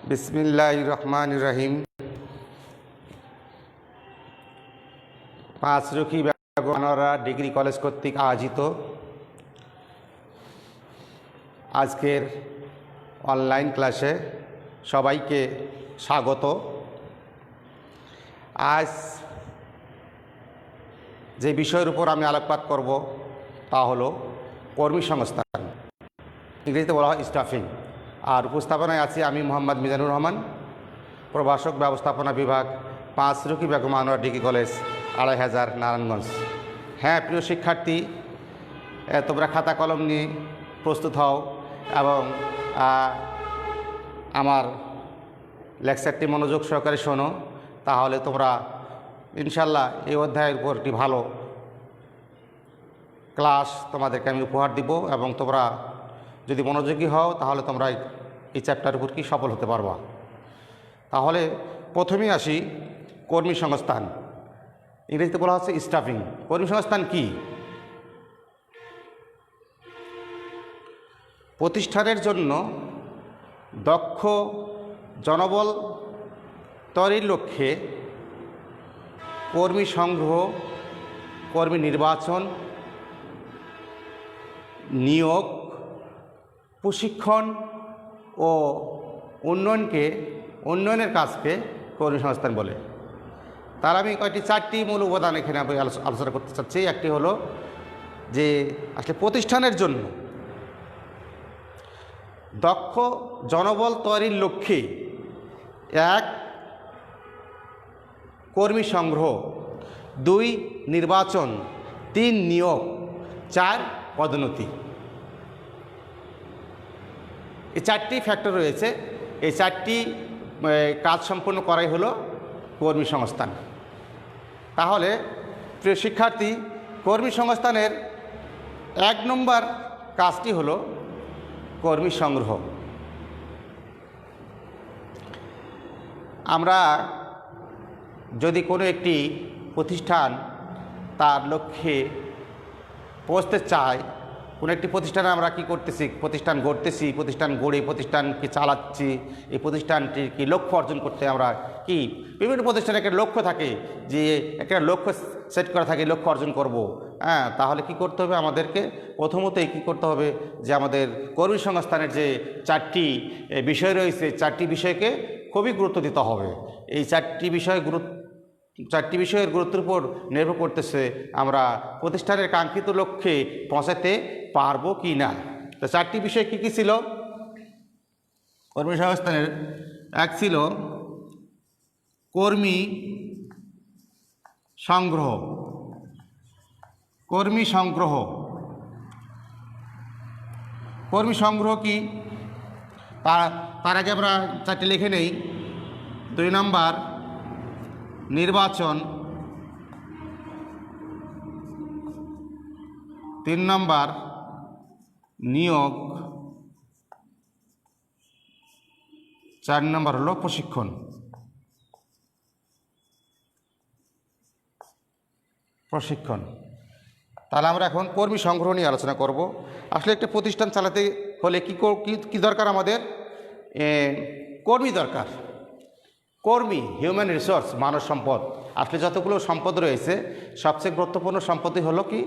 বিসমিল্লাহির রহমানির রহিম। Panchrukhi Begum Anwara degree college কর্তৃক আয়োজিত আজকের অনলাইন ক্লাসে সবাইকে স্বাগত। আজ যে বিষয়ের উপর আমি আলোকপাত করব তা হলো কর্মীসংস্থান, ইংরেজিতে বলা হয় স্টাফিং। আর উপস্থাপনায় আছি আমি মোহাম্মদ মিজানুর রহমান, প্রভাষক ব্যবস্থাপনা বিভাগ, পাঁচরুখি বেগম আনোয়ারা ডিগ্রি কলেজ, ২৫০০ নারায়ণগঞ্জ। হ্যাঁ প্রিয় শিক্ষার্থী, তোমরা খাতা কলম নিয়ে প্রস্তুত হও এবং আমার লেকচারটি মনোযোগ সহকারে শোনো, তাহলে তোমরা ইনশাল্লাহ এই অধ্যায়ের উপর একটি ভালো ক্লাস তোমাদেরকে আমি উপহার দিব এবং তোমরা যদি মনোযোগী হও তাহলে তোমরা এই চ্যাপ্টারের উপর কি সফল হতে পারবা। তাহলে প্রথমেই আসি কর্মীসংস্থান, ইংরেজিতে বলা হচ্ছে স্টাফিং। কর্মীসংস্থান কি? প্রতিষ্ঠানের জন্য দক্ষ জনবল তৈরির লক্ষ্যে কর্মী সংগ্রহ, কর্মী নির্বাচন, নিয়োগ, প্রশিক্ষণ ও উন্নয়নের কাজকে কর্মীসংস্থান বলে। তার আমি চারটি মূল উপাদান এখানে আমি আলোচনা করতে চাচ্ছি। একটি হলো যে আসলে প্রতিষ্ঠানের জন্য দক্ষ জনবল তৈরির লক্ষ্যে এক, কর্মী সংগ্রহ, ২ নির্বাচন, ৩ নিয়োগ, ৪ পদোন্নতি। এই চারটি ফ্যাক্টর রয়েছে। এই চারটি কাজ সম্পন্ন করাই হলো কর্মীসংস্থান। তাহলে প্রিয় শিক্ষার্থী, কর্মীসংস্থানের ১ নম্বর কাজটি হলো কর্মী সংগ্রহ। আমরা যদি কোনো একটি প্রতিষ্ঠান তার লক্ষ্যে পৌঁছতে চাই, কোনো একটি প্রতিষ্ঠানে আমরা কি করতেছি, প্রতিষ্ঠান গড়তেছি, প্রতিষ্ঠান গড়ে প্রতিষ্ঠানকে চালাচ্ছি, এই প্রতিষ্ঠানটির কি লক্ষ্য অর্জন করতে আমরা কি বিভিন্ন প্রতিষ্ঠানের একটা লক্ষ্য থাকে, যে একটা লক্ষ্য সেট করা থাকে, লক্ষ্য অর্জন করব। তাহলে কি করতে হবে আমাদেরকে? প্রথমতই কি করতে হবে যে আমাদের কর্মীসংস্থানের যে 4টি বিষয় রয়েছে, 4টি বিষয়কে খুবই গুরুত্ব দিতে হবে। এই 4টি বিষয়ের গুরুত্বের উপর নির্ভর করতেছে আমরা প্রতিষ্ঠানের কাঙ্ক্ষিত লক্ষ্যে পৌঁছাতে পারবো কি না। তো 4টি বিষয় কী কী ছিল কর্মীসংস্থানের? এক ছিল কর্মী সংগ্রহ। কর্মী সংগ্রহ কি তার আগে আমরা 4টি লিখে নেই। 2 নম্বর নির্বাচন, 3 নম্বর নিয়োগ, 4 নম্বর হলো প্রশিক্ষণ। তাহলে আমরা এখন কর্মী সংগ্রহ নিয়ে আলোচনা করব। আসলে একটা প্রতিষ্ঠান চালাতে হলে কি দরকার? আমাদের কর্মী দরকার। কর্মী, হিউম্যান রিসোর্স, মানব সম্পদ। আসলে যতগুলো সম্পদ রয়েছে সবচেয়ে গুরুত্বপূর্ণ সম্পদই হলো কি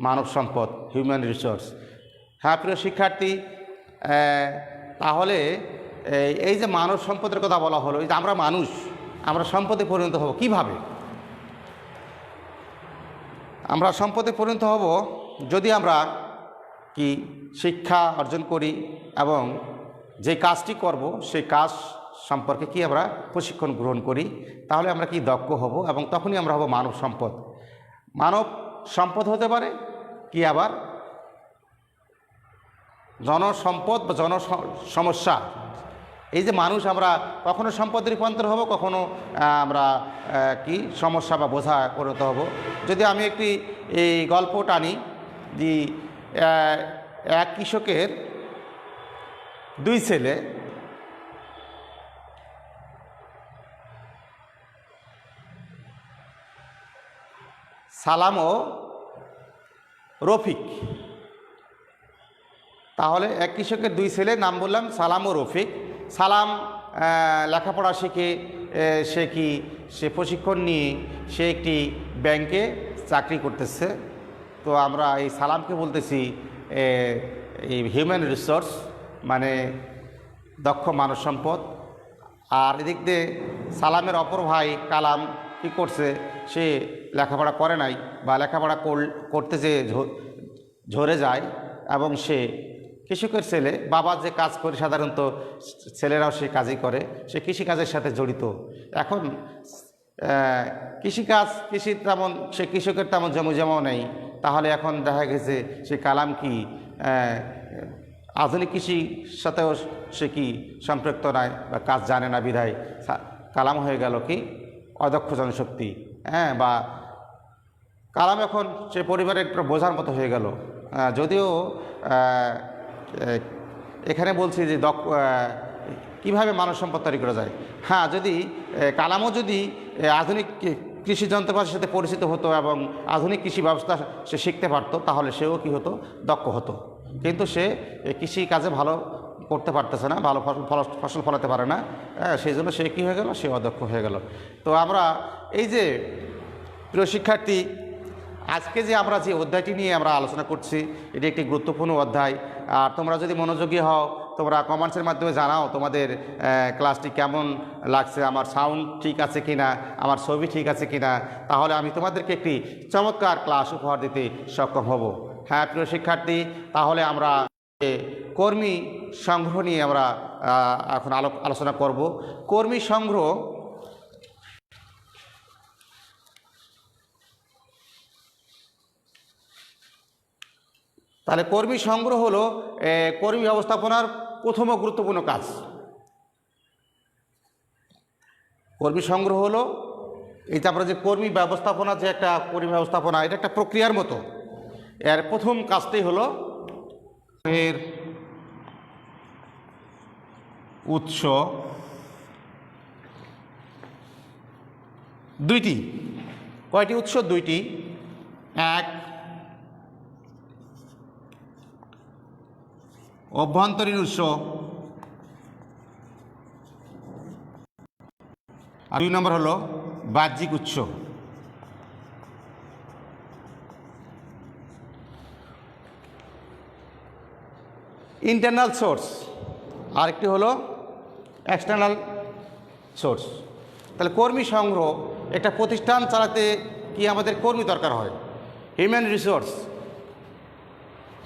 মানব সম্পদ, হিউম্যান রিসোর্স। হ্যাঁ প্রিয় শিক্ষার্থী, তাহলে এই যে মানব সম্পদের কথা বলা হলো, এই যে আমরা মানুষ, আমরা সম্পদে পরিণত হব কিভাবে? আমরা সম্পদে পরিণত হব যদি আমরা কি শিক্ষা অর্জন করি এবং যে কাজটি করব সেই কাজ সম্পর্কে কি আমরা প্রশিক্ষণ গ্রহণ করি, তাহলে আমরা কি দক্ষ হব এবং তখনই আমরা হব মানব সম্পদ। মানব সম্পদ হতে পারে কি আবার জনসম্পদ বা জনসমস্যা। এই যে মানুষ, আমরা কখনো সম্পদে রূপান্তর হব, কখনো আমরা কি সমস্যা বা বোঝা পরিণত হব। যদি আমি একটি এই গল্প টানি, যে এক কৃষকের 2 ছেলে, সালাম ও রফিক। তাহলে এক কৃষকের 2 ছেলে, নাম বললাম সালাম ও রফিক। সালাম লেখাপড়া শিখে সে প্রশিক্ষণ নিয়ে সে একটি ব্যাংকে চাকরি করতেছে। তো আমরা এই সালামকে বলতেছি এই হিউম্যান রিসোর্স, মানে দক্ষ মানব সম্পদ। আর এদিক দিয়ে সালামের অপর ভাই কালাম কী করছে, সে লেখাপড়া করে নাই বা লেখাপড়া করতে যেয়ে ঝরে যায় এবং সে কৃষকের ছেলে। বাবা যে কাজ করে সাধারণত ছেলেরাও সে কাজই করে, সে কৃষিকাজের সাথে জড়িত। এখন সে কৃষকের তেমন জমিজমাও নেই। তাহলে এখন দেখা গেছে সে কালাম কি আধুনিক কৃষির সাথেও সে কি সম্পৃক্ত নয় বা কাজ জানে না, বিধায় কালাম হয়ে গেল কি অদক্ষ জনশক্তি। বা কালাম এখন সে পরিবারের একটা বোঝার মতো হয়ে গেল। যদিও এখানে বলছি যে কীভাবে মানব সম্পদ তৈরি করা যায়। হ্যাঁ, যদি কালামও যদি আধুনিক কৃষি যন্ত্রপাতির সাথে পরিচিত হতো এবং আধুনিক কৃষি ব্যবস্থা সে শিখতে পারত, তাহলে সেও কি হতো, দক্ষ হতো। কিন্তু সে কৃষি কাজে ভালো করতে পারতেছে না, ভালো ফসল ফলাতে পারে না। সেই জন্য সে কী হয়ে গেল, সে অদক্ষ হয়ে গেল। তো আমরা এই যে প্রিয় শিক্ষার্থী, আজকে যে আমরা যে অধ্যায়টি নিয়ে আমরা আলোচনা করছি, এটি একটি গুরুত্বপূর্ণ অধ্যায়। আর তোমরা যদি মনোযোগী হও, তোমরা কমেন্টসের মাধ্যমে জানাও তোমাদের ক্লাসটি কেমন লাগছে, আমার সাউন্ড ঠিক আছে কিনা, আমার ছবি ঠিক আছে কিনা, তাহলে আমি তোমাদেরকে একটি চমৎকার ক্লাস উপহার দিতে সক্ষম হব। হ্যাঁ প্রিয় শিক্ষার্থী, তাহলে আমরা কর্মী সংগ্রহ নিয়ে আমরা এখন আলোচনা করব। কর্মী সংগ্রহ তাহলে কর্মী সংগ্রহ হলো কর্মী ব্যবস্থাপনার প্রথম গুরুত্বপূর্ণ কাজ। কর্মী সংগ্রহ হলো এই যে আমরা যে কর্মী ব্যবস্থাপনা, যে একটা কর্মী ব্যবস্থাপনা, এটা একটা প্রক্রিয়ার মতো। এর প্রথম কাজটাই হলো এর উৎস দুইটি। কয়টি উৎস? দুইটি। এক, অভ্যন্তরীণ উৎস, আর 2 নম্বর হলো বাহ্যিক উৎস। ইন্টারনাল সোর্স, আরেকটি হলো এক্সটার্নাল সোর্স। তাহলে কর্মী সংগ্রহ, একটা প্রতিষ্ঠান চালাতে কি আমাদের কর্মী দরকার হয়, হিউম্যান রিসোর্স,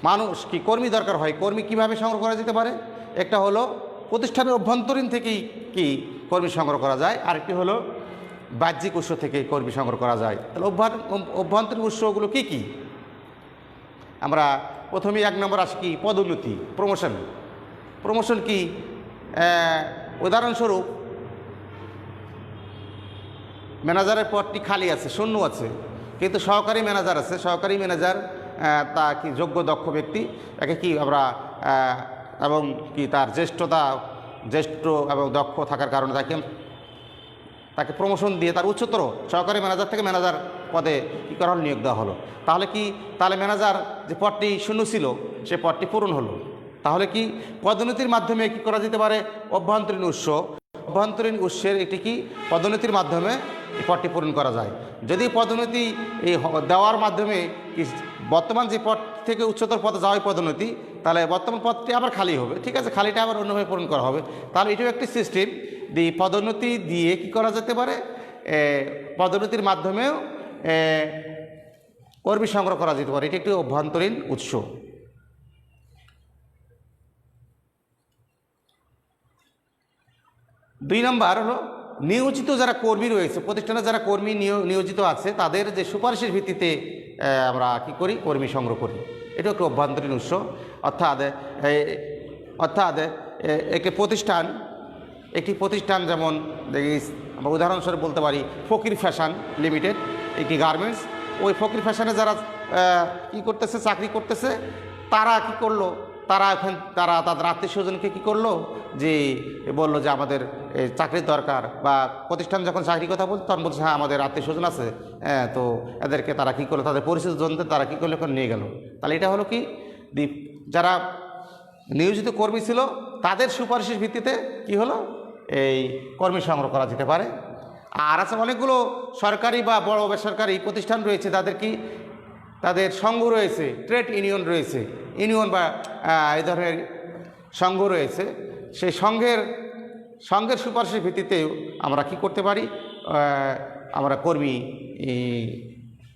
মানুষ কি কর্মী দরকার হয়। কর্মী কিভাবে সংগ্রহ করা যেতে পারে? একটা হলো প্রতিষ্ঠানের অভ্যন্তরীণ থেকেই কি কর্মী সংগ্রহ করা যায়, আরেকটি হলো বাহ্যিক উৎস থেকে কর্মী সংগ্রহ করা যায়। তাহলে অভ্যন্তরীণ উৎসগুলো কি কি? আমরা প্রথমেই 1 নম্বর আসি কি, পদোন্নতি, প্রমোশন। প্রমোশন কি? উদাহরণস্বরূপ ম্যানেজারের পদটি খালি আছে, শূন্য আছে, কিন্তু সহকারী ম্যানেজার আছে। সহকারী ম্যানেজার তা কি যোগ্য দক্ষ ব্যক্তি, তাকে কি আমরা এবং কি তার জ্যেষ্ঠ এবং দক্ষ থাকার কারণে তাকে প্রমোশন দিয়ে তার উচ্চতর সহকারী ম্যানেজার থেকে ম্যানেজার পদে কী করা হলো, নিয়োগ দেওয়া হলো। তাহলে ম্যানেজার যে পদটি শূন্য ছিল, সে পদটি পূরণ হলো। তাহলে কি পদোন্নতির মাধ্যমে কি করা যেতে পারে? অভ্যন্তরীণ উৎস, অভ্যন্তরীণ উৎসের একটি কি পদোন্নতির মাধ্যমে এই পদটি পূরণ করা যায়। যদি পদোন্নতি এই দেওয়ার মাধ্যমে কি বর্তমান যে পদ থেকে উচ্চতর পদে যাওয়াই পদোন্নতি, তাহলে বর্তমান পদটি আবার খালি হবে, ঠিক আছে, খালিটা আবার অন্যভাবে পূরণ করা হবে। তাহলে এটাও একটি সিস্টেম। পদোন্নতি দিয়ে কি করা যেতে পারে? পদোন্নতির মাধ্যমেও কর্মী সংগ্রহ করা যেতে পারে। এটি একটি অভ্যন্তরীণ উৎস। দুই নম্বর হলো নিয়োজিত যারা কর্মী রয়েছে, প্রতিষ্ঠানে যারা কর্মী নিয়োজিত আছে, তাদের যে সুপারিশের ভিত্তিতে আমরা কি করি, কর্মী সংগ্রহ করি। এটা একটি অভ্যন্তরীণ উৎস। অর্থাৎ একটি প্রতিষ্ঠান যেমন আমরা উদাহরণস্বরূপ বলতে পারি ফকির ফ্যাশন লিমিটেড, একটি গার্মেন্টস। ওই ফকির ফ্যাশনে যারা কি করতেছে, চাকরি করতেছে, তারা কি করলো, তারা তাদের আত্মীয় স্বজনকে কী করলো, যে বললো যে আমাদের চাকরির দরকার, বা প্রতিষ্ঠান যখন চাকরির কথা বলতো তখন বলছে হ্যাঁ আমাদের আত্মীয় স্বজন আছে, তো এদেরকে তারা কী করলো, তাদের পরিচিত জনদের তারা কী করলো, এখন নিয়ে গেল। তাহলে এটা হলো কি, যারা নিয়োজিত কর্মী ছিল তাদের সুপারিশের ভিত্তিতে কি হলো, এই কর্মী সংগ্রহ করা যেতে পারে। আর আছে অনেকগুলো সরকারি বা বড় বেসরকারি প্রতিষ্ঠান রয়েছে, তাদের সংঘ রয়েছে, ট্রেড ইউনিয়ন রয়েছে, ইউনিয়ন বা এই ধরনের সংঘ রয়েছে। সেই সংঘের সুপারিশের ভিত্তিতেও আমরা কি করতে পারি, আমরা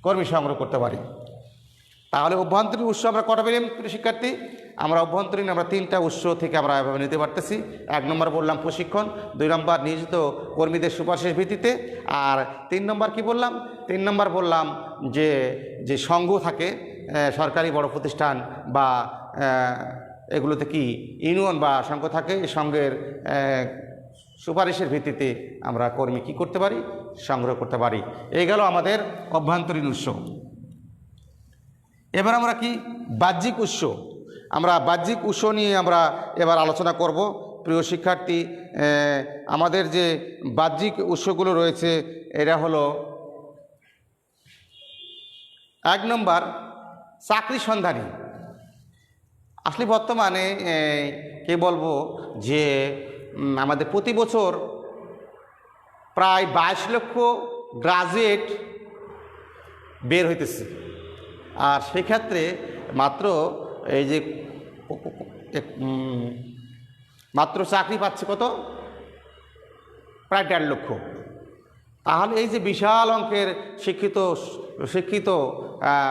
কর্মী সংগ্রহ করতে পারি। তাহলে অভ্যন্তরীণ উৎস আমরা কটা পেলাম শিক্ষার্থী? আমরা অভ্যন্তরীণ আমরা 3টা উৎস থেকে আমরা এভাবে নিতে পারতেছি। 1 নম্বর বললাম প্রশিক্ষণ, 2 নম্বর নিয়োজিত কর্মীদের সুপারিশের ভিত্তিতে, আর 3 নম্বর কি বললাম? 3 নম্বর বললাম যে সংঘ থাকে, সরকারি বড় প্রতিষ্ঠান বা এগুলোতে কি ইউনিয়ন বা সংঘ থাকে, এই সংঘের সুপারিশের ভিত্তিতে আমরা কর্মী কি করতে পারি, সংগ্রহ করতে পারি। এই গেল আমাদের অভ্যন্তরীণ উৎস। এবার আমরা কি বাহ্যিক উৎস, আমরা বাহ্যিক উৎস নিয়ে আমরা এবার আলোচনা করব। প্রিয় শিক্ষার্থী, আমাদের যে বাহ্যিক উৎসগুলো রয়েছে এরা হলো 1 নম্বর চাকরি সন্ধানী। আসলে বর্তমানে কে বলবো যে আমাদের প্রতি বছর প্রায় 22 লক্ষ গ্রাজুয়েট বের হইতেছে, আর সেক্ষেত্রে মাত্র এই যে মাত্র চাকরি পাচ্ছে কত? প্রায় 1.5 লক্ষ। তাহলে এই যে বিশাল অঙ্কের শিক্ষিত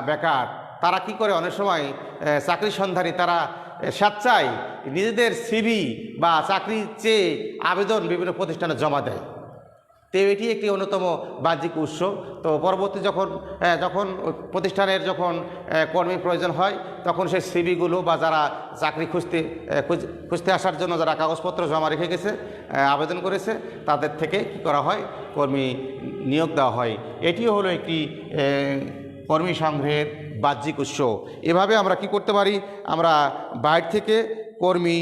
বেকার, তারা কি করে? অনেক সময় চাকরি সন্ধানী তারা স্বেচ্ছায় নিজেদের সিভি বা চাকরি চেয়ে আবেদন বিভিন্ন প্রতিষ্ঠানে জমা দেয়। তো এটি একটি অন্যতম বাহ্যিক উৎস। তো পরবর্তী যখন প্রতিষ্ঠানের কর্মী প্রয়োজন হয়, তখন সেই সিভিগুলো বা যারা চাকরি খুঁজতে আসার জন্য যারা কাগজপত্র জমা রেখে গেছে, আবেদন করেছে, তাদের থেকে কী করা হয়? কর্মী নিয়োগ দেওয়া হয়। এটিও হলো একটি কর্মী সংগ্রহের বাহ্যিক উৎস। এভাবে আমরা কি করতে পারি? আমরা বাইরে থেকে কর্মী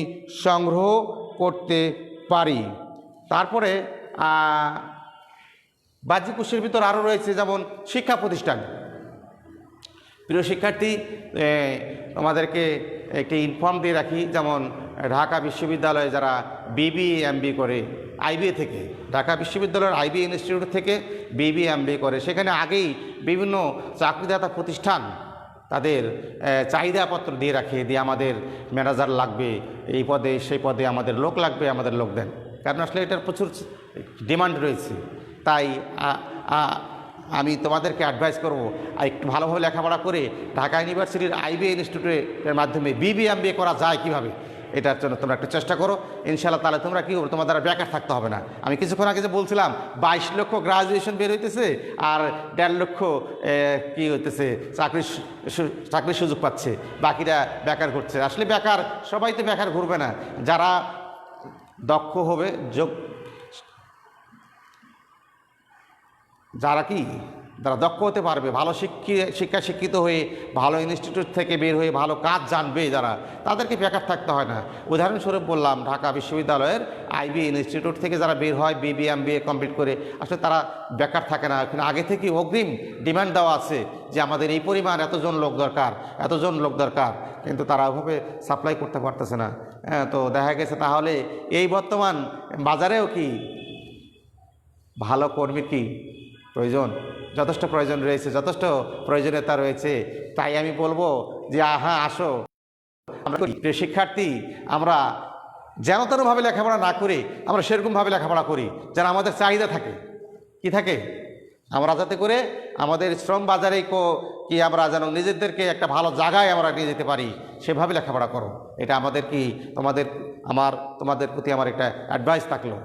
সংগ্রহ করতে পারি। তারপরে বাহ্যিক উৎসের ভিতর আরও রয়েছে যেমন শিক্ষা প্রতিষ্ঠান। প্রিয় শিক্ষার্থী, তোমাদেরকে একটি ইনফর্ম দিয়ে রাখি, যেমন ঢাকা বিশ্ববিদ্যালয়ে যারা বিবিএ এমবিএ করে আইবিএ থেকে, ঢাকা বিশ্ববিদ্যালয়ের আইবিএ ইনস্টিটিউট থেকে বিবিএ এমবিএ করে, সেখানে আগেই বিভিন্ন চাকরিদাতা প্রতিষ্ঠান তাদের চাহিদাপত্র দিয়ে রাখে, দিয়ে আমাদের ম্যানেজার লাগবে, এই পদে সেই পদে আমাদের লোক লাগবে, আমাদের লোক দেন। কারণ আসলে এটার প্রচুর ডিমান্ড রয়েছে। তাই আমি তোমাদেরকে অ্যাডভাইস করবো, একটু ভালোভাবে লেখাপড়া করে ঢাকা ইউনিভার্সিটির আইবিএ ইনস্টিটিউটের মাধ্যমে বিবিএ এমবিএ করা যায় কীভাবে, এটার জন্য তোমরা একটু চেষ্টা করো। ইনশাআল্লাহ তাহলে তোমরা কী করো, তোমার দ্বারা বেকার থাকতে হবে না। আমি কিছুক্ষণ আগে যে বলছিলাম 22 লক্ষ গ্রাজুয়েশন বের হইতেছে আর 1.5 লক্ষ কী হইতেছে চাকরির সুযোগ পাচ্ছে, বাকিরা বেকার ঘুরছে। আসলে বেকার সবাই তো বেকার ঘুরবে না, যারা দক্ষ হবে, যারা দক্ষ হতে পারবে, ভালো শিক্ষিত হয়ে ভালো ইনস্টিটিউট থেকে বের হয়ে ভালো কাজ জানবে, যারা, তাদেরকে বেকার থাকতে হয় না। উদাহরণস্বরূপ বললাম, ঢাকা বিশ্ববিদ্যালয়ের আইবি ইনস্টিটিউট থেকে যারা বের হয় বিবিএ এমবিএ কমপ্লিট করে, আসলে তারা বেকার থাকে না। এখানে আগে থেকে অগ্রিম ডিমান্ড দেওয়া আছে যে আমাদের এই পরিমাণ এতজন লোক দরকার, কিন্তু তারা ওভাবে সাপ্লাই করতে পারতেছে না। তো দেখা গেছে তাহলে এই বর্তমান বাজারেও কি ভালো কর্মীর কি প্রয়োজন, যথেষ্ট প্রয়োজন রয়েছে, যথেষ্ট প্রয়োজনীয়তা রয়েছে। তাই আমি বলবো যে হ্যাঁ আসো, আমরা শিক্ষার্থী আমরা যেন তেনভাবে লেখাপড়া না করে আমরা সেরকমভাবে লেখাপড়া করি যেন আমাদের চাহিদা থাকে। কি থাকে? আমরা যাতে করে আমাদের শ্রম বাজারে কি আমরা যেন নিজেদেরকে একটা ভালো জায়গায় আমরা নিয়ে যেতে পারি, সেভাবে লেখাপড়া করো। এটা আমাদের কি তোমাদের প্রতি আমার একটা অ্যাডভাইস থাকলো।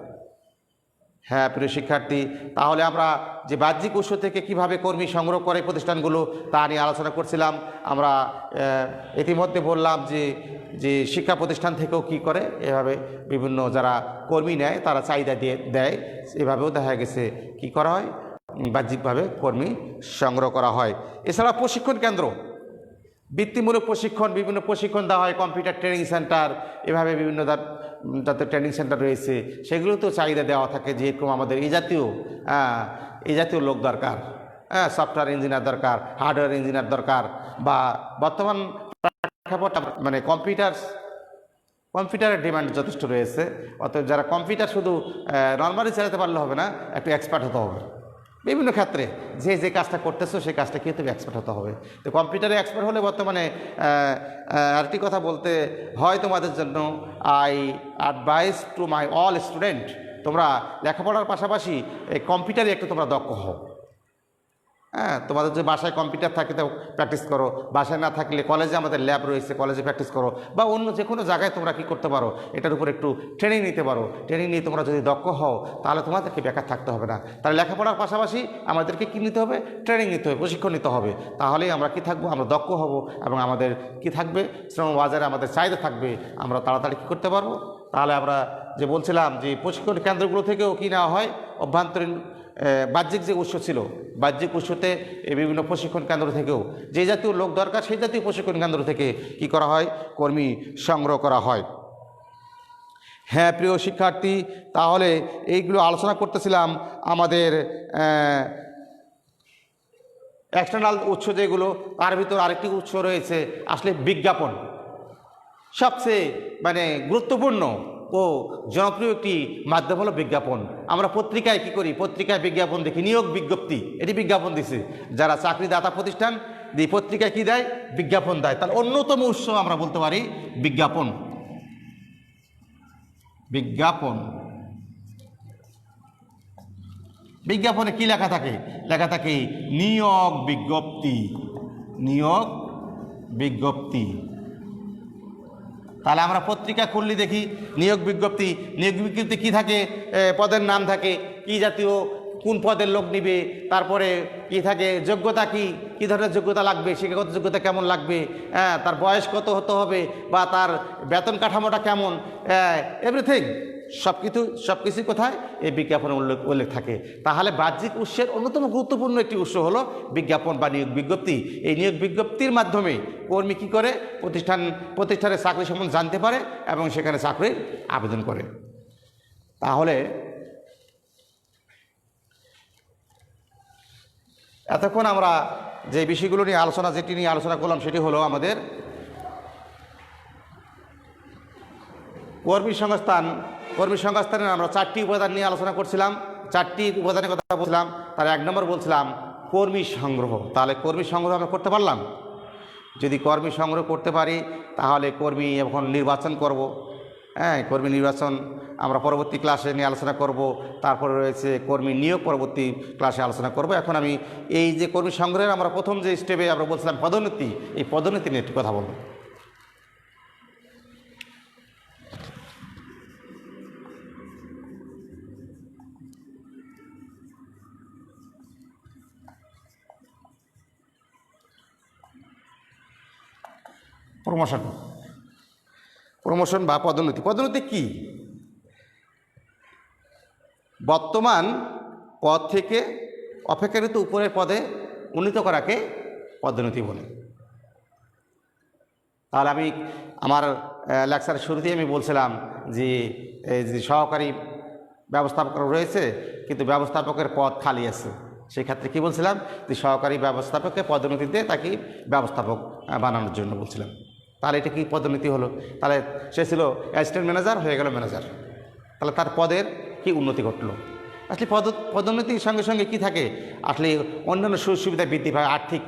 হ্যাঁ প্রিয় শিক্ষার্থী, তাহলে আমরা যে বাহ্যিক উৎস থেকে কিভাবে কর্মী সংগ্রহ করে প্রতিষ্ঠানগুলো, তা নিয়ে আলোচনা করছিলাম। আমরা ইতিমধ্যে বললাম যে শিক্ষা প্রতিষ্ঠান থেকেও কি করে, এভাবে বিভিন্ন যারা কর্মী নেয় তারা চাহিদা দেয়, এভাবেও দেখা গেছে কি করা হয়, বাহ্যিকভাবে কর্মী সংগ্রহ করা হয়। এছাড়া প্রশিক্ষণ কেন্দ্র, বৃত্তিমূলক বিভিন্ন প্রশিক্ষণ দেওয়া হয়, কম্পিউটার ট্রেনিং সেন্টার, এভাবে বিভিন্ন যাতে ট্রেনিং সেন্টার রয়েছে, সেগুলোতেও চাহিদা দেওয়া থাকে যে এরকম আমাদের এই জাতীয় লোক দরকার, সফটওয়্যার ইঞ্জিনিয়ার দরকার, হার্ডওয়্যার ইঞ্জিনিয়ার দরকার, বা বর্তমান প্রেক্ষাপট মানে কম্পিউটারের ডিমান্ড যথেষ্ট রয়েছে। অতএব যারা কম্পিউটার শুধু নর্মালি চালাতে পারলে হবে না, একটু এক্সপার্ট হতে হবে বিভিন্ন ক্ষেত্রে। যে কাজটা করতেছো সেই কাজটা কি তুমি এক্সপার্ট হতে হবে। তো কম্পিউটারে এক্সপার্ট হলে বর্তমানে আরেকটি কথা বলতে হয় তোমাদের জন্য, I advice to my all student, তোমরা লেখাপড়ার পাশাপাশি এই কম্পিউটারে একটু তোমরা দক্ষ হও। হ্যাঁ, তোমাদের যে বাসায় কম্পিউটার থাকে তো প্র্যাকটিস করো, বাসায় না থাকলে কলেজে আমাদের ল্যাব রয়েছে, কলেজে প্র্যাকটিস করো, বা অন্য যে কোনো জায়গায় তোমরা কী করতে পারো, এটার উপর একটু ট্রেনিং নিতে পারো। ট্রেনিং নিয়ে তোমরা যদি দক্ষ হও তাহলে তোমাদেরকে বেকার থাকতে হবে না। তাহলে লেখাপড়ার পাশাপাশি আমাদেরকে কী নিতে হবে, ট্রেনিং নিতে হবে, প্রশিক্ষণ নিতে হবে। তাহলেই আমরা কি থাকবো, আমরা দক্ষ হব এবং আমাদের কি থাকবে, শ্রম বাজারে আমাদের চাহিদা থাকবে, আমরা তাড়াতাড়ি কী করতে পারবো। তাহলে আমরা যে বলছিলাম যে প্রশিক্ষণ কেন্দ্রগুলো থেকেও কী নেওয়া হয়, অভ্যন্তরীণ বাহ্যিক যে উৎস ছিল, বাহ্যিক উৎসতে বিভিন্ন প্রশিক্ষণ কেন্দ্র থেকেও যে জাতীয় লোক দরকার সেই জাতীয় প্রশিক্ষণ কেন্দ্র থেকে কি করা হয়, কর্মী সংগ্রহ করা হয়। হ্যাঁ প্রিয় শিক্ষার্থী, তাহলে এইগুলো আলোচনা করতেছিলাম আমাদের এক্সটার্নাল উৎস যেগুলো, তার ভিতর আরেকটি উৎস রয়েছে আসলে বিজ্ঞাপন। সবচেয়ে গুরুত্বপূর্ণ ও জনপ্রিয় একটি মাধ্যম হলো বিজ্ঞাপন। আমরা পত্রিকায় কি করি, পত্রিকায় বিজ্ঞাপন দেখি, নিয়োগ বিজ্ঞপ্তি, এটি বিজ্ঞাপন দিছে। যারা চাকরিদাতা প্রতিষ্ঠান এই পত্রিকায় কি দেয়, বিজ্ঞাপন দেয়। তার অন্যতম উৎস আমরা বলতে পারি বিজ্ঞাপন। বিজ্ঞাপন, বিজ্ঞাপনে কি লেখা থাকে, লেখা থাকে নিয়োগ বিজ্ঞপ্তি, নিয়োগ বিজ্ঞপ্তি। তাহলে আমরা পত্রিকা খুললে দেখি নিয়োগ বিজ্ঞপ্তি। নিয়োগ বিজ্ঞপ্তি কী থাকে, পদের নাম থাকে, কি জাতীয় কোন পদের লোক নিবে, তারপরে কি থাকে, যোগ্যতা কি ধরনের যোগ্যতা লাগবে, শিক্ষাগত যোগ্যতা কেমন লাগবে, তার বয়স কত হতে হবে, বা তার বেতন কাঠামোটা কেমন, এভরিথিং সব কিছুই কোথায়, এই বিজ্ঞাপনে উল্লেখ থাকে। তাহলে বাহ্যিক উৎসের অন্যতম গুরুত্বপূর্ণ একটি উৎস হলো বিজ্ঞাপন বা নিয়োগ বিজ্ঞপ্তি। এই নিয়োগ বিজ্ঞপ্তির মাধ্যমে কর্মী কী করে, প্রতিষ্ঠানের চাকরি সম্বন্ধে জানতে পারে এবং সেখানে চাকরির আবেদন করে। তাহলে এতক্ষণ আমরা যে বিষয়গুলো নিয়ে যেটি নিয়ে আলোচনা করলাম সেটি হলো আমাদের কর্মীসংস্থানের আমরা 4টি উপাদান নিয়ে আলোচনা করছিলাম। 4টি উপাদানের কথা বলছিলাম। তার 1 নম্বর বলছিলাম কর্মী সংগ্রহ। তাহলে কর্মী সংগ্রহ আমরা করতে পারলাম। যদি কর্মী সংগ্রহ করতে পারি তাহলে কর্মী এখন নির্বাচন করব। কর্মী নির্বাচন আমরা পরবর্তী ক্লাসে নিয়ে আলোচনা করব। তারপরে রয়েছে কর্মী নিয়োগ, পরবর্তী ক্লাসে আলোচনা করব। এখন আমি এই যে কর্মী সংগ্রহের আমরা প্রথম যে স্টেপে আমরা বলছিলাম পদোন্নতি, এই পদোন্নতি নিয়ে একটু কথা বলব। প্রমোশন বা পদোন্নতি। পদোন্নতি কি? বর্তমান পদ থেকে অপেক্ষাকৃত উপরের পদে উন্নীত করাকে পদোন্নতি বলে। তাহলে আমি আমার লেকচারের শুরুতেই আমি বলছিলাম যে সহকারী ব্যবস্থাপক রয়েছে কিন্তু ব্যবস্থাপকের পদ খালি আছে। সেই ক্ষেত্রে কী বলছিলাম, যে সহকারী ব্যবস্থাপককে পদোন্নতিতে তাকে ব্যবস্থাপক বানানোর জন্য বলছিলাম। তাহলে এটা কি পদোন্নতি হলো? তাহলে সে ছিল অ্যাসিস্ট্যান্ট ম্যানেজার, হয়ে গেল ম্যানেজার। তাহলে তার পদের কি উন্নতি ঘটলো? আসলে পদোন্নতির সঙ্গে সঙ্গে কি থাকে, আসলে অন্যান্য সুযোগ সুবিধা বৃদ্ধি পায়, আর্থিক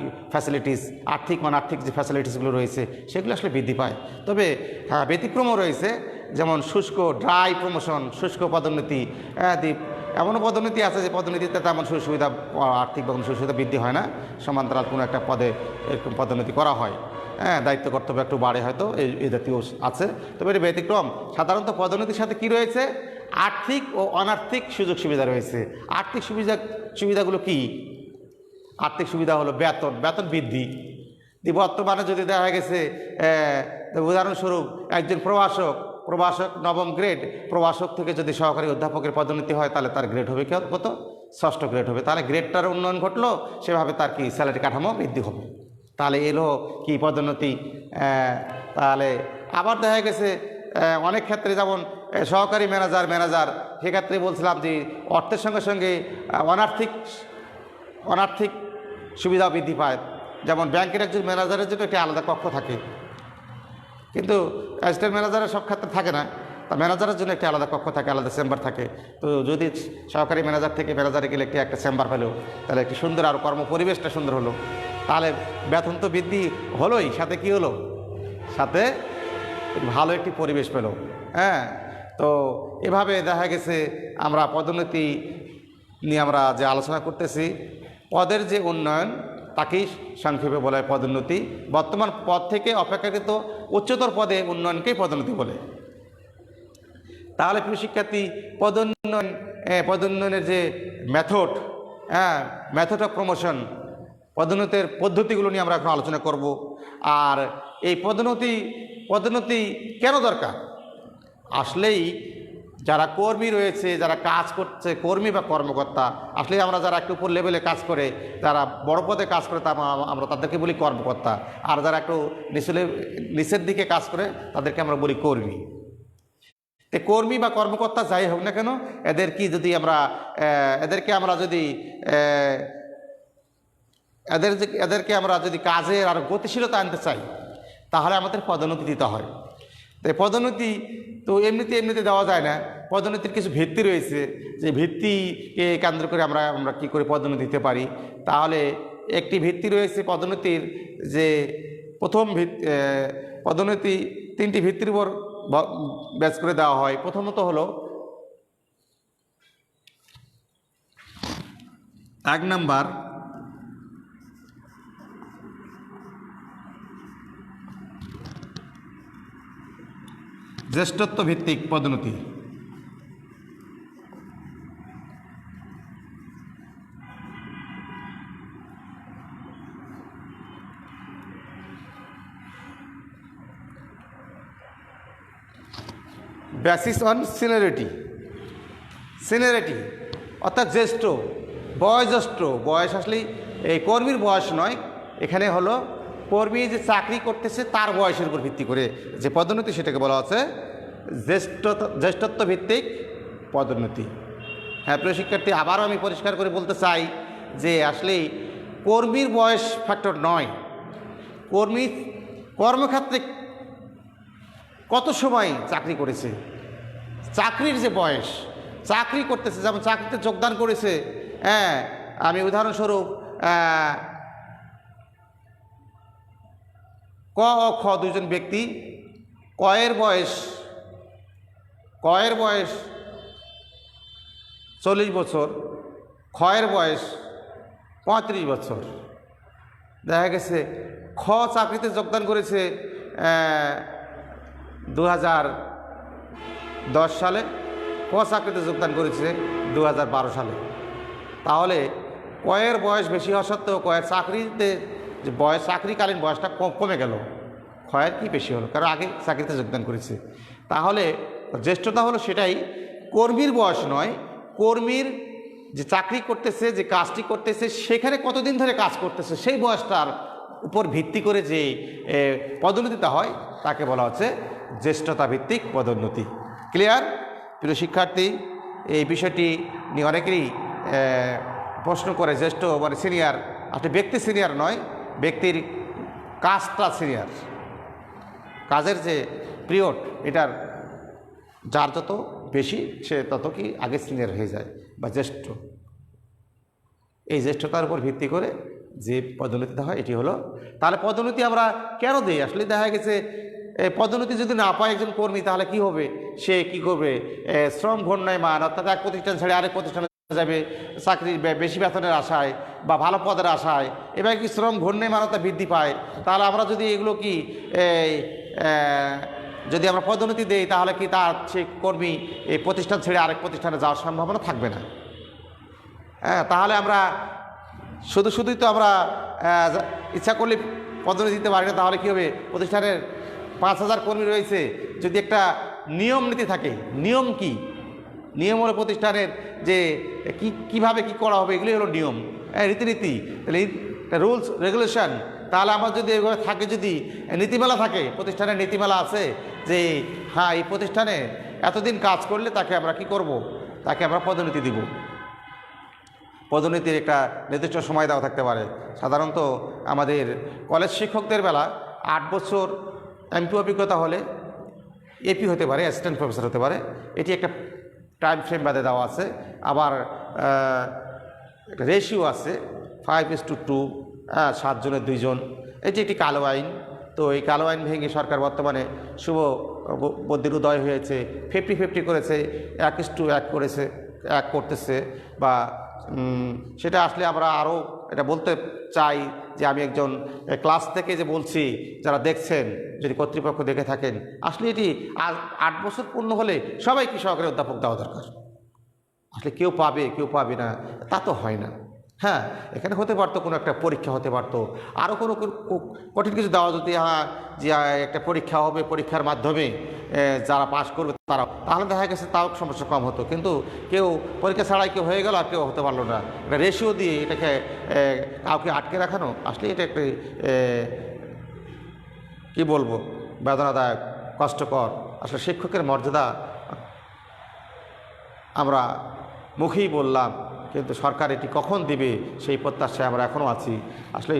যে ফ্যাসিলিটিসগুলো রয়েছে সেগুলো আসলে বৃদ্ধি পায়। তবে হ্যাঁ, ব্যতিক্রমও রয়েছে, যেমন ড্রাই প্রমোশন, শুষ্ক পদোন্নতি। এমনও পদোন্নতি আছে যে পদোন্নতিতে তেমন সুযোগ সুবিধা, আর্থিক বা সুযোগ সুবিধা বৃদ্ধি হয় না, সমান্তরাল কোনো একটা পদে এরকম পদোন্নতি করা হয়। দায়িত্ব কর্তব্য একটু বাড়ে হয়তো, এই জাতীয় আছে। তবে এটা ব্যতিক্রম। সাধারণত পদোন্নতির সাথে কি রয়েছে, আর্থিক ও অনার্থিক সুযোগ সুবিধা রয়েছে। আর্থিক সুবিধাগুলো কি? আর্থিক সুবিধা হলো বেতন বৃদ্ধি। বর্তমানে যদি দেখা গেছে উদাহরণস্বরূপ একজন প্রভাষক 9ম গ্রেড, প্রভাষক থেকে যদি সহকারী অধ্যাপকের পদোন্নতি হয় তাহলে তার গ্রেড হবে কত? 6ষ্ঠ গ্রেড হবে। তাহলে গ্রেডটার উন্নয়ন ঘটলো, সেভাবে তার কি স্যালারি কাঠামো বৃদ্ধি হবে। তাহলে এলো কি পদোন্নতি। তাহলে আবার দেখা গেছে অনেক ক্ষেত্রে যেমন সহকারী ম্যানেজার সেক্ষেত্রে বলছিলাম যে অর্থের সঙ্গে সঙ্গে অনার্থিক সুবিধা বৃদ্ধি পায়। যেমন ব্যাংকের একজন ম্যানেজারের জন্য একটি আলাদা কক্ষ থাকে, কিন্তু অ্যাসিস্ট্যান্ট ম্যানেজারের সব ক্ষেত্রে থাকে না। তা ম্যানেজারের জন্য একটা আলাদা কক্ষ থাকে, আলাদা চেম্বার থাকে। তো যদি সহকারী ম্যানেজার থেকে ম্যানেজারে গেলে একটা চেম্বার পেলো, তাহলে একটি সুন্দর আর কর্ম পরিবেশটা সুন্দর হলো, তাহলে বেতন তো বৃদ্ধি হলোই, সাথে কি হলো, সাথে ভালো একটি পরিবেশ পেল। হ্যাঁ, তো এভাবে দেখা গেছে আমরা পদোন্নতি নিয়ে আমরা যে আলোচনা করতেছি, পদের যে উন্নয়ন তাকেই সংক্ষেপে বলা হয় পদোন্নতি। বর্তমান পদ থেকে অপেক্ষাকৃত উচ্চতর পদে উন্নয়নকেই পদোন্নতি বলে। তাহলে প্রিয় শিক্ষার্থী, পদোন্নয়নের যে মেথড, মেথড অফ প্রমোশন, পদোন্নতির পদ্ধতিগুলো নিয়ে আমরা এখন আলোচনা করব। আর এই পদোন্নতি কেন দরকার? আসলেই যারা কর্মী রয়েছে, যারা কাজ করছে, কর্মী বা কর্মকর্তা, আসলে আমরা যারা একটু উপর লেভেলে কাজ করে, যারা বড় পদে কাজ করে, আমরা তাদেরকে বলি কর্মকর্তা। আর যারা একটু নিচের দিকে কাজ করে তাদেরকে আমরা বলি কর্মী। কর্মী বা কর্মকর্তা যাই হোক না কেন, এদেরকে আমরা যদি কাজের আর গতিশীলতা আনতে চাই, তাহলে আমাদের পদোন্নতি দিতে হয়। তাই পদোন্নতি তো এমনিতে দেওয়া যায় না। পদোন্নতির কিছু ভিত্তি রয়েছে, যে ভিত্তিকে কেন্দ্র করে আমরা কী করে পদোন্নতি দিতে পারি। তাহলে একটি ভিত্তি রয়েছে পদোন্নতির, যে প্রথম পদোন্নতি 3টি ভিত্তির উপর বেস করে দেওয়া হয়। প্রথমত হলো 1 নাম্বার জ্যেষ্ঠত্ব ভিত্তিক পদোন্নতি। বেসিস অন সিনিয়রিটি অর্থাৎ জ্যেষ্ঠ, বয়স আসলেই এই কর্মীর বয়স নয়, এখানে হলো কর্মী যে চাকরি করতেছে তার বয়সের উপর ভিত্তি করে যে পদোন্নতি, সেটাকে বলা হচ্ছে জ্যেষ্ঠত্ব ভিত্তিক পদোন্নতি। হ্যাঁ প্রিয় শিক্ষার্থী, আবারও আমি পরিষ্কার করে বলতে চাই যে আসলেই কর্মীর বয়স ফ্যাক্টর নয়। কর্মী কর্মক্ষেত্রে কত সময় চাকরি করেছে, চাকরির যে বয়স, চাকরি করতেছে, যেমন চাকরিতে যোগদান করেছে। আমি উদাহরণস্বরূপ ক ও খ দুজন ব্যক্তি, কয়ের বয়স 40 বছর, ক্ষয়ের বয়স 35 বছর। দেখা গেছে খ চাকরিতে যোগদান করেছে 2010 সালে, ক চাকরিতে যোগদান করেছে 2012 সালে। তাহলে কয়ের বয়স বেশি হওয়া সত্ত্বেও কয়ের চাকরিতে যে বয়স, চাকরিকালীন বয়সটা কমে গেল, ক্ষয়ের কি বেশি হলো, কারণ আগে চাকরিতে যোগদান করেছে। তাহলে জ্যেষ্ঠতা হলো সেটাই, কর্মীর বয়স নয়, কর্মীর যে চাকরি করতেছে, যে কাজটি করতেছে, সেখানে কতদিন ধরে কাজ করতেছে, সেই বয়সটার উপর ভিত্তি করে যে পদোন্নতিটা হয় তাকে বলা হচ্ছে জ্যেষ্ঠতা ভিত্তিক পদোন্নতি। ক্লিয়ার প্রিয় শিক্ষার্থী? এই বিষয়টি নিয়ে অনেকেরই প্রশ্ন করে, জ্যেষ্ঠ মানে সিনিয়র, আসলে ব্যক্তি সিনিয়র নয়, ব্যক্তির কাজটা সিনিয়র, কাজের যে পিরিয়ড, এটার যার যত বেশি সে তত কি আগে সিনিয়র হয়ে যায় বা জ্যেষ্ঠ। এই জ্যেষ্ঠতার উপর ভিত্তি করে যে পদোন্নতিটা হয় এটি হলো। তাহলে পদোন্নতি আমরা কেন দিই? আসলে দেখা গেছে পদোন্নতি যদি না পায় একজন কর্মী, তাহলে কি হবে, সে কি করবে, শ্রম ঘূর্ণয়মান, অর্থাৎ এক প্রতিষ্ঠান ছেড়ে আরেক প্রতিষ্ঠানে যাবে চাকরির বেশি বেতনের আশায় বা ভালো পদের আশায়। এবার কি শ্রম ঘূর্ণয়মানতা বৃদ্ধি পায়। তাহলে আমরা যদি এগুলো কি যদি আমরা পদোন্নতি দেই, তাহলে কি তার সে কর্মী এই প্রতিষ্ঠান ছেড়ে আরেক প্রতিষ্ঠানে যাওয়ার সম্ভাবনা থাকবে না। তাহলে আমরা শুধুই তো আমরা ইচ্ছা করলে পদোন্নতি দিতে পারি না। তাহলে কী হবে, প্রতিষ্ঠানের 5000 কর্মী রয়েছে, যদি একটা নিয়ম নীতি থাকে, নিয়ম কি, নিয়ম হলো প্রতিষ্ঠানের যে কীভাবে কি করা হবে, এগুলি হলো নিয়ম, রীতিনীতি। তাহলে রুলস রেগুলেশন, তাহলে আমার যদি এভাবে থাকে, যদি নীতিমালা থাকে, প্রতিষ্ঠানের নীতিমালা আছে যে হ্যাঁ এই প্রতিষ্ঠানে এতদিন কাজ করলে তাকে আমরা কি করব, তাকে আমরা পদোন্নতি দিব। পদোন্নতির একটা নির্দিষ্ট সময় দেওয়া থাকতে পারে। সাধারণত আমাদের কলেজ শিক্ষকদের বেলা 8 বছর এমপি অভিজ্ঞতা হলে এপি হতে পারে, অ্যাসিস্ট্যান্ট প্রফেসর হতে পারে। এটি একটা টাইম ফ্রেম বাদে দেওয়া আছে। আবার একটা রেশিও আছে 5:2, 7 জনের 2 জন। এটি একটি কালো আইন। তো এই কালো আইন ভেঙে সরকার বর্তমানে শুভ বুদ্ধির উদয় হয়েছে, 50-50 করেছে, 1:1 করেছে, 1 করতেছে। বা সেটা আসলে আমরা আরও এটা বলতে চাই যে আমি একজন ক্লাস থেকে যে বলছি, যারা দেখছেন যদি কর্তৃপক্ষ দেখে থাকেন, আসলে এটি 8 বছর পূর্ণ হলে সবাইকে সহকারী অধ্যাপক দেওয়া দরকার। আসলে কেউ পাবে কেউ পাবে না তা তো হয় না। হ্যাঁ, এখানে হতে পারতো কোনো একটা পরীক্ষা হতে পারতো, আরও কোনো কঠিন কিছু দেওয়া যদি, যে একটা পরীক্ষা হবে, পরীক্ষার মাধ্যমে যারা পাশ করবে তারা, তাহলে দেখা গেছে তাও সমস্যা কম হতো। কিন্তু কেউ পরীক্ষা ছাড়াই কেউ হয়ে গেল আর কেউ হতে পারলো না, একটা রেশিও দিয়ে এটাকে কাউকে আটকে রাখানো, আসলে এটা একটি কী বলবো, বেদনাদায়ক, কষ্টকর। আসলে শিক্ষকের মর্যাদা আমরা মুখেই বললাম, কিন্তু সরকার এটি কখন দিবে সেই প্রত্যাশায় আমরা এখনও আছি। আসলে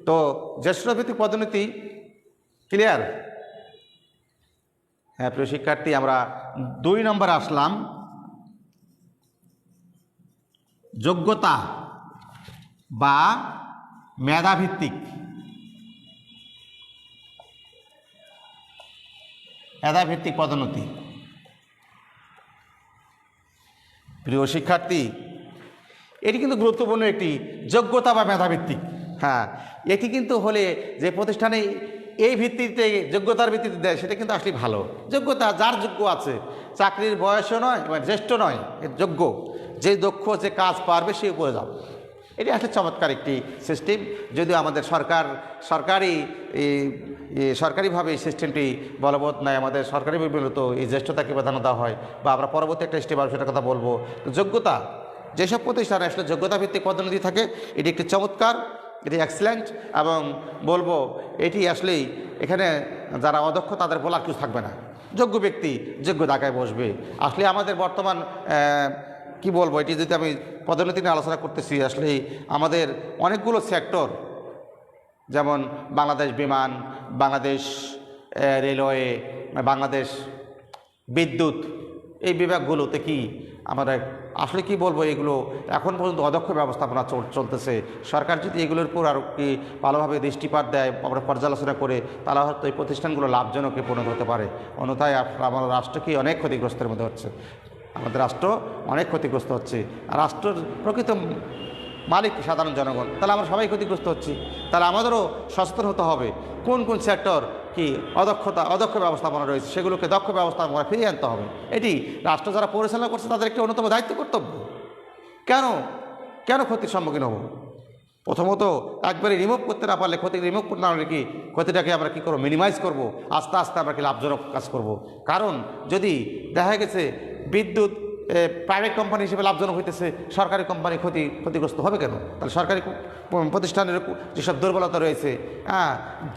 তো জ্যেষ্ঠভিত্তিক পদোন্নতি ক্লিয়ার? হ্যাঁ প্রিয় শিক্ষার্থী, আমরা 2 নম্বরে আসলাম, যোগ্যতা বা মেধাভিত্তিক পদোন্নতি। প্রিয় শিক্ষার্থী, এটি কিন্তু গুরুত্বপূর্ণ একটি যোগ্যতা বা মেধাভিত্তিক। হ্যাঁ, এটি কিন্তু হলে যে প্রতিষ্ঠানে এই ভিত্তিতে, যোগ্যতার ভিত্তিতে দেয়, সেটা কিন্তু আসলে ভালো। যোগ্যতা যার যোগ্য আছে, চাকরির বয়সও নয়, জ্যেষ্ঠ নয়, যোগ্য, যে দক্ষ, যে কাজ পারবে সে উপরে যাবে। এটি আসলে চমৎকার একটি সিস্টেম। যদিও আমাদের সরকারিভাবে এই সিস্টেমটি বলবৎ নয়, আমাদের সরকারিভাবে মূলত এই জ্যেষ্ঠতাকে প্রাধান্য দেওয়া হয়, বা আমরা পরবর্তী একটা স্টেপ সেটার কথা বলবো। তো যোগ্যতা, যেসব প্রতিষ্ঠানে আসলে যোগ্যতা ভিত্তিক পদোন্নতি থাকে, এটি একটি চমৎকার, এটি এক্সেলেন্ট, এবং বলবো এটি আসলেই এখানে যারা অদক্ষ তাদের বলার কিছু থাকবে না। যোগ্য ব্যক্তি যোগ্য জায়গায় বসবে। আসলে আমাদের বর্তমান কি বলবো, এটি যদি আমি পদোন্নতি নিয়ে আলোচনা করতেছি, আসলে আমাদের অনেকগুলো সেক্টর, যেমন বাংলাদেশ বিমান, বাংলাদেশ রেলওয়ে, বাংলাদেশ বিদ্যুৎ, এই বিভাগগুলোতে কি আমরা আসলে কি বলবো, এগুলো এখন পর্যন্ত অদক্ষ ব্যবস্থাপনা চলতেছে। সরকার যদি এগুলোর উপর আরও কি ভালোভাবে দৃষ্টিপাত দেয়, আমরা পর্যালোচনা করে, তাহলে হয়তো এই প্রতিষ্ঠানগুলো লাভজনকে পরিণত হতে পারে। অন্যথায় আমাদের রাষ্ট্র কি অনেক ক্ষতিগ্রস্তের মধ্যে হচ্ছে, আমাদের রাষ্ট্র অনেক ক্ষতিগ্রস্ত হচ্ছে। আর রাষ্ট্রের প্রকৃত মালিক সাধারণ জনগণ, তাহলে আমরা সবাই ক্ষতিগ্রস্ত হচ্ছি। তাহলে আমাদেরও সচেতন হতে হবে, কোন কোন সেক্টর কি অদক্ষ ব্যবস্থাপনা রয়েছে, সেগুলোকে দক্ষ ব্যবস্থাপনা ফিরিয়ে আনতে হবে। এটি রাষ্ট্র যারা পরিচালনা করছে তাদের একটি অন্যতম দায়িত্ব, কর্তব্য। কেন ক্ষতির সম্মুখীন হব? প্রথমত একবারে রিমুভ করতে না পারলে, ক্ষতি রিমুভ করতে না পারলে কি ক্ষতিটাকে আমরা কী করবো, মিনিমাইজ করব, আস্তে আস্তে আমরা কি লাভজনক কাজ করব। কারণ যদি দেখা গেছে বিদ্যুৎ প্রাইভেট কোম্পানি হিসেবে লাভজনক হইতেছে, সরকারি কোম্পানি ক্ষতিগ্রস্ত হবে কেন? তাহলে সরকারি প্রতিষ্ঠানের যেসব দুর্বলতা রয়েছে,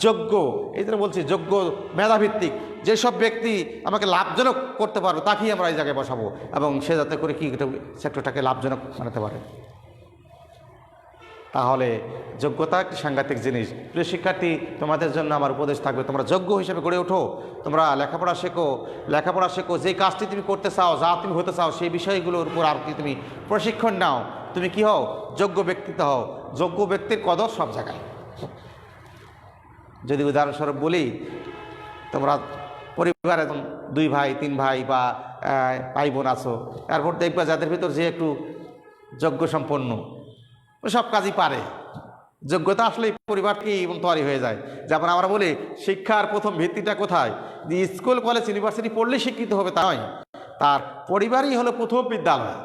যোগ্য, এই জন্য বলছি যোগ্য মেধাভিত্তিক যেসব ব্যক্তি আমাকে লাভজনক করতে পারবে তাকেই আমরা এই জায়গায় বসাবো, এবং সে যাতে করে কি সেক্টরটাকে লাভজনক বানাতে পারে। তাহলে যোগ্যতা একটি সাংঘাতিক জিনিস। প্রিয় শিক্ষার্থী, তোমাদের জন্য আমার উপদেশ থাকবে, তোমরা যোগ্য হিসেবে গড়ে ওঠো, তোমরা লেখাপড়া শেখো, যে কাজটি তুমি করতে চাও, যা তুমি হতে চাও, সেই বিষয়গুলোর উপর আর কি তুমি প্রশিক্ষণ নাও, তুমি কি হও, যোগ্য ব্যক্তিত্ব হও। যোগ্য ব্যক্তির কদর সব জায়গায়। যদি উদাহরণস্বরূপ বলি, তোমরা পরিবারে 2 ভাই 3 ভাই বা ভাই বোন আছো, তারপর দেখবা যাদের ভিতর যে একটু যোগ্য সম্পন্ন, সব কাজই পারে, যোগ্যতা আসলে পরিবারকেই এবং তৈরি হয়ে যায়। যেমন আমরা বলি শিক্ষার প্রথম ভিত্তিটা কোথায়, যে স্কুল কলেজ ইউনিভার্সিটি পড়লে শিক্ষিত হবে তা নয়, তার পরিবারই হলো প্রথম বিদ্যালয়,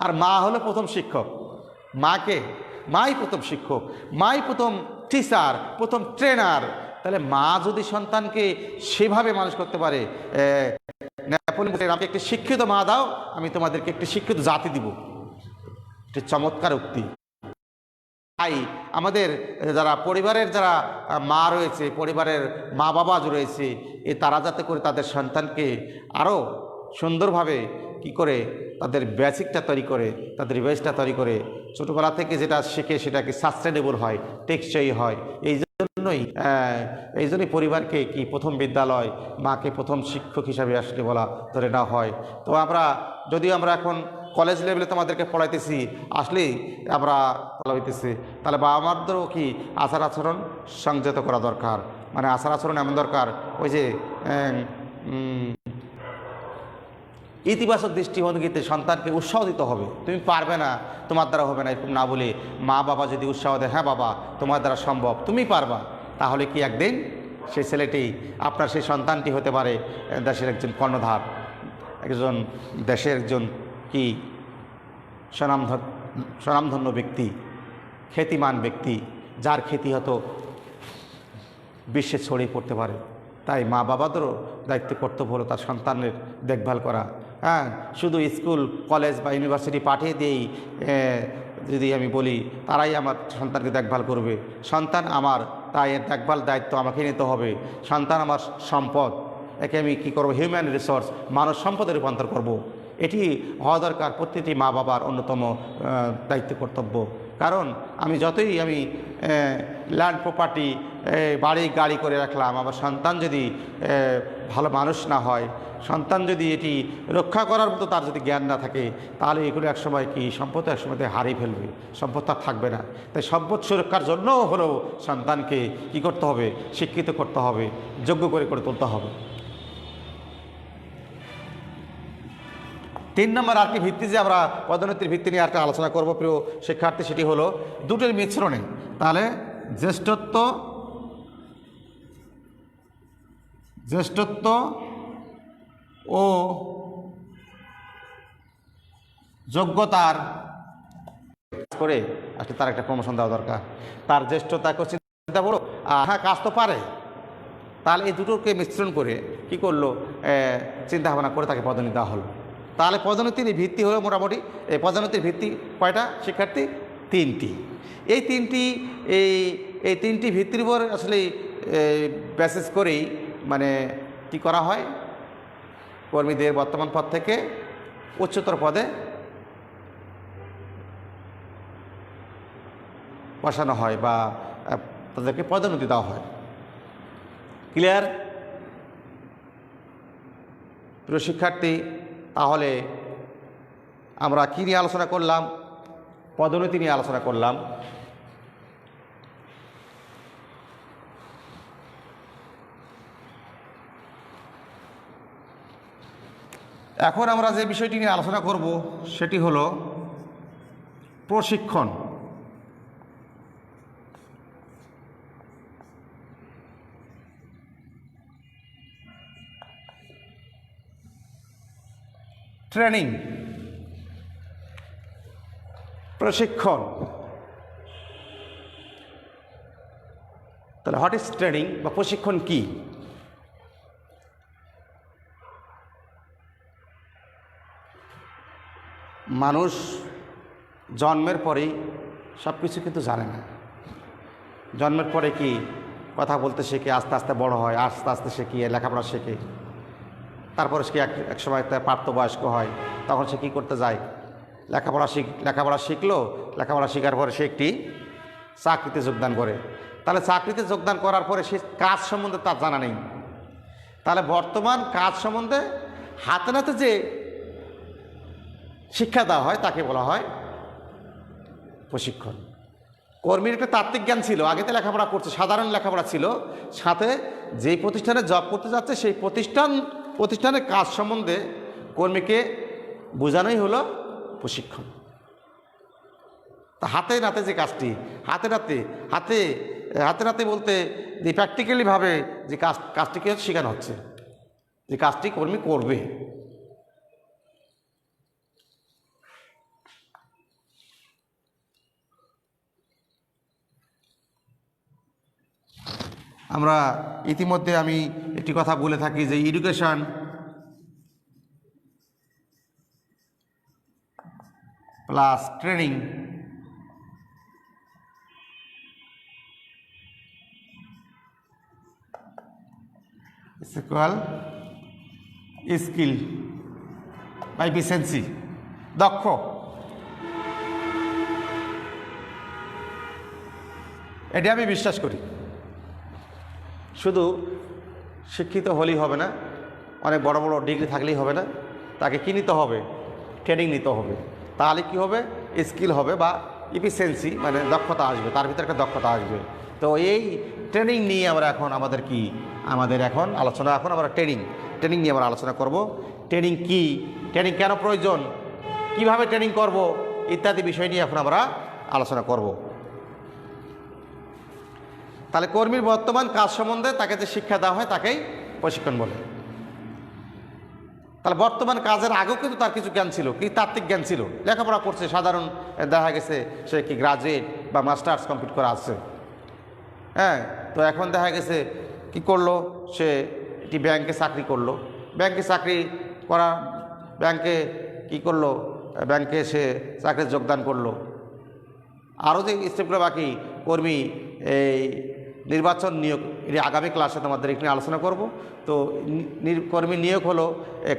আর মা হলো প্রথম শিক্ষক। মাই প্রথম শিক্ষক, মাই প্রথম টিচার, প্রথম ট্রেনার। তাহলে মা যদি সন্তানকে সেভাবে মানুষ করতে পারে, নেপোলিয়ন আমাকে একটি শিক্ষিত মা দাও, আমি তোমাদেরকে একটি শিক্ষিত জাতি দিব, একটি চমৎকার উক্তি। তাই আমাদের যারা পরিবারের যারা মা রয়েছে, পরিবারের মা বাবা রয়েছে, তারা যাতে করে তাদের সন্তানকে আরও সুন্দরভাবে কি করে তাদের বেসিকটা তৈরি করে, তাদের বেসটা তৈরি করে ছোটোবেলা থেকে যেটা শেখে সেটা কি সাস্টেনেবল হয়, টেকসই হয়। এই জন্যই পরিবারকে কি প্রথম বিদ্যালয়, মাকে প্রথম শিক্ষক হিসাবে আসলে বলা ধরে না হয়। তো যদিও আমরা এখন কলেজ লেভেলে তোমাদেরকে পড়াইতেছি, আসলেই আমরা পড়াইতেছি, তাহলে বাবা মাদেরও কি আচার আচরণ সংযত করা দরকার। মানে আচার আচরণ এমন দরকার, ওই যে ইতিবাচক দৃষ্টিভঙ্গিতে সন্তানকে উৎসাহ দিতে হবে। তুমি পারবে না, তোমার দ্বারা হবে না, এরকম না বলে মা বাবা যদি উৎসাহ দেয়, হ্যাঁ বাবা তোমার দ্বারা সম্ভব, তুমি পারবা, তাহলে কি একদিন সেই ছেলেটি, আপনার সেই সন্তানটি হতে পারে দেশের একজন কর্ণধার, একজন দেশের একজন কি স্বনামধন্য ব্যক্তি, খ্যাতিমান ব্যক্তি, যার খ্যাতি হয়তো বিশ্বে ছড়িয়ে পড়তে পারে। তাই মা বাবাদেরও দায়িত্ব কর্তব্য হলো তার সন্তানের দেখভাল করা। হ্যাঁ, শুধু স্কুল কলেজ বা ইউনিভার্সিটি পাঠিয়ে দিয়েই যদি আমি বলি তারাই আমার সন্তানকে দেখভাল করবে, সন্তান আমার, তাই এর দেখভাল দায়িত্ব আমাকে নিতে হবে। সন্তান আমার সম্পদ, একে আমি কী করবো, হিউম্যান রিসোর্স, মানব সম্পদে রূপান্তর করব। এটি হওয়া দরকার প্রতিটি মা বাবার অন্যতম দায়িত্ব কর্তব্য। কারণ আমি যতই ল্যান্ড প্রপার্টি, বাড়ি গাড়ি করে রাখলাম, আমার সন্তান যদি ভালো মানুষ না হয়, সন্তান যদি এটি রক্ষা করার মতো তার যদি জ্ঞান না থাকে, তাহলে এগুলো একসময় কি সম্পদ একসময় হারিয়ে ফেলবে, সম্পদ তার থাকবে না। তাই সম্পদ সুরক্ষার জন্যও হলেও সন্তানকে কি করতে হবে, শিক্ষিত করতে হবে, যোগ্য করে তুলতে হবে। 3 নম্বর আরেকটি ভিত্তি, যে আমরা পদোন্নতির ভিত্তি নিয়ে একটা আলোচনা করব প্রিয় শিক্ষার্থী, সেটি হলো দুটোর মিশ্রণে। তাহলে জ্যেষ্ঠত্ব ও যোগ্যতার করে আসলে তার একটা প্রমোশন দেওয়া দরকার। তার জ্যেষ্ঠতা চিন্তা বড়, হ্যাঁ কাজ তো পারে, তাহলে এই দুটোকে মিশ্রণ করে কি করলো, চিন্তা ভাবনা করে তাকে পদোন্নতি দেওয়া হলো। তাহলে পদোন্নতির ভিত্তি হলো মোটামুটি, এই পদোন্নতির ভিত্তি কয়টা শিক্ষার্থী? 3টি। এই তিনটি ভিত্তির উপর আসলে বেসিস করেই মানে কি করা হয়, কর্মীদের বর্তমান পদ থেকে উচ্চতর পদে বসানো হয় বা তাদেরকে পদোন্নতি দেওয়া হয়। ক্লিয়ার প্রিয় শিক্ষার্থী? তাহলে আমরা কী নিয়ে আলোচনা করলাম? পদোন্নতি নিয়ে আলোচনা করলাম। এখন আমরা যে বিষয়টি নিয়ে আলোচনা করব সেটি হলো প্রশিক্ষণ। ট্রেনিং, প্রশিক্ষণ। তাহলে হোয়াট ইজ ট্রেনিং বা প্রশিক্ষণ কি? মানুষ জন্মের পরেই সব কিছু কিন্তু জানে না। জন্মের পরে কি কথা বলতে শেখে, আস্তে আস্তে বড় হয়, আস্তে আস্তে শেখে লেখাপড়া শেখে, তারপরে সে এক সময় তার প্রাপ্তবয়স্ক হয়, তখন সে কী করতে যায়, লেখাপড়া শিখলো, লেখাপড়া শেখার পরে সে একটি চাকরিতে যোগদান করে। তাহলে চাকরিতে যোগদান করার পরে সে কাজ সম্বন্ধে তার জানা নেই। তাহলে বর্তমান কাজ সম্বন্ধে হাতে নাতে যে শিক্ষা দেওয়া হয় তাকে বলা হয় প্রশিক্ষণ। কর্মীর একটা তাত্ত্বিক জ্ঞান ছিল, আগে তো লেখাপড়া করছে, সাধারণ লেখাপড়া ছিল, সাথে যেই প্রতিষ্ঠানে জব করতে যাচ্ছে সেই প্রতিষ্ঠানের কাজ সম্বন্ধে কর্মীকে বোঝানোই হলো প্রশিক্ষণ। তা হাতে নাতে যে কাজটি, হাতে নাতে বলতে যে প্র্যাকটিক্যালিভাবে যে কাজটিকে শেখানো হচ্ছে, যে কাজটি কর্মী করবে। আমরা ইতিমধ্যে আমি একটি কথা বলে থাকি যে education plus training is equal skill. বা ইফিসিয়েন্সি, দক্ষ। এটি আমি বিশ্বাস করি। শুধু শিক্ষিত হলেই হবে না, অনেক বড় বড় ডিগ্রি থাকলেই হবে না, তাকে কী নিতে হবে? ট্রেনিং নিতে হবে। তাহলে কি হবে? স্কিল হবে বা ইফিসিয়েন্সি মানে দক্ষতা আসবে, তার ভিতরে একটা দক্ষতা আসবে। তো এই ট্রেনিং নিয়ে আমরা এখন আমাদের এখন আলোচনা, এখন আমরা ট্রেনিং নিয়ে আমরা আলোচনা করব। ট্রেনিং কি, ট্রেনিং কেন প্রয়োজন, কিভাবে ট্রেনিং করব, ইত্যাদি বিষয় নিয়ে এখন আমরা আলোচনা করব। তাহলে কর্মীর বর্তমান কাজ সম্বন্ধে তাকে যে শিক্ষা দেওয়া হয় তাকেই প্রশিক্ষণ বলে। তাহলে বর্তমান কাজের আগেও কিন্তু তার কিছু জ্ঞান ছিল, কি তাত্ত্বিক জ্ঞান ছিল, লেখাপড়া করছে, সাধারণ দেখা গেছে সে কি গ্রাজুয়েট বা মাস্টার্স কমপ্লিট করা আছে। হ্যাঁ, তো এখন দেখা গেছে কি করলো, সে একটি ব্যাংকে চাকরি করলো, ব্যাংকে চাকরি করা, ব্যাংকে কি করলো, ব্যাংকে সে চাকরির যোগদান করলো। আরও যে স্টেপগুলো বাকি, কর্মী এই নির্বাচন নিয়োগ, এটি আগামী ক্লাসে তোমাদের এখানে আলোচনা করব। তো কর্মী নিয়োগ হলো,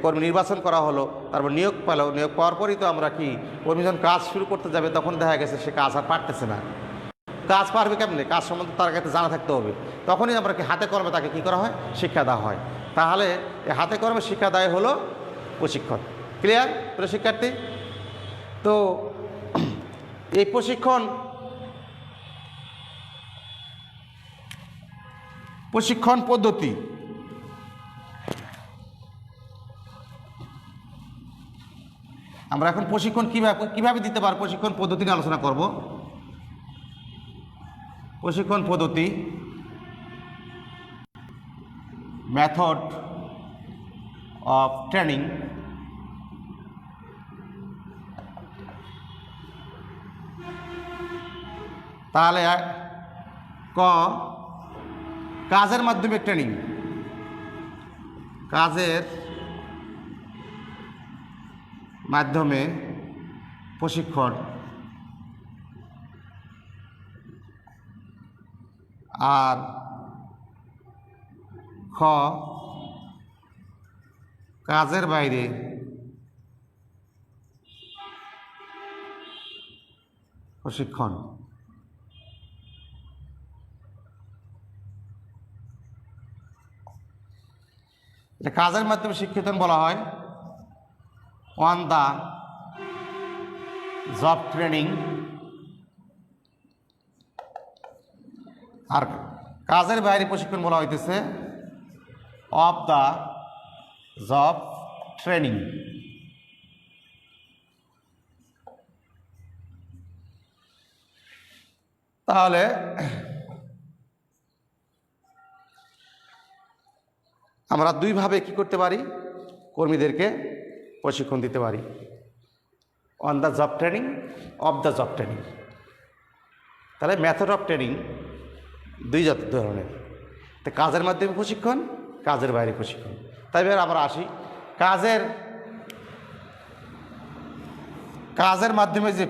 কর্মী নির্বাচন করা হলো, তারপর নিয়োগ পেলো, নিয়োগ পাওয়ার পরই তো আমরা কি, কর্মী যখন কাজ শুরু করতে যাবে তখন দেখা গেছে সে কাজ আর পারতেছে না। কাজ পারবে কেমনে? কাজ সম্বন্ধে তার কাছে জানা থাকতে হবে। তখনই আমরা কি হাতে কর্মে তাকে কী করা হয়? শিক্ষা দেওয়া হয়। তাহলে এই হাতে কর্মে শিক্ষা দেয় হলো প্রশিক্ষণ। ক্লিয়ার প্রিয় শিক্ষার্থী? তো এই প্রশিক্ষণ পদ্ধতি আমরা এখন প্রশিক্ষণ কিভাবে দিতে পারব, প্রশিক্ষণ পদ্ধতি নিয়ে আলোচনা করব। প্রশিক্ষণ পদ্ধতি, মেথড অফ ট্রেনিং। তাহলে কাজের মাধ্যমে ট্রেনিং, কাজের মাধ্যমে প্রশিক্ষণ। আর কাজের বাইরে প্রশিক্ষণ। এটা কাজের মাধ্যমে শিক্ষিতন বলা হয় অন দ্য জব ট্রেনিং। আর কাজের বাইরে প্রশিক্ষণ বলা হইতেছে অফ দ্য জব ট্রেনিং। তাহলে আমরা দুইভাবে কি করতে পারি, কর্মীদেরকে প্রশিক্ষণ দিতে পারি, on the job training, of the job training. তাহলে মেথড অফ ট্রেনিং দুই ধরনের। তো কাজের মাধ্যমে প্রশিক্ষণ, কাজের বাইরে প্রশিক্ষণ। তাই এবার আমরা আসি কাজের মাধ্যমে যে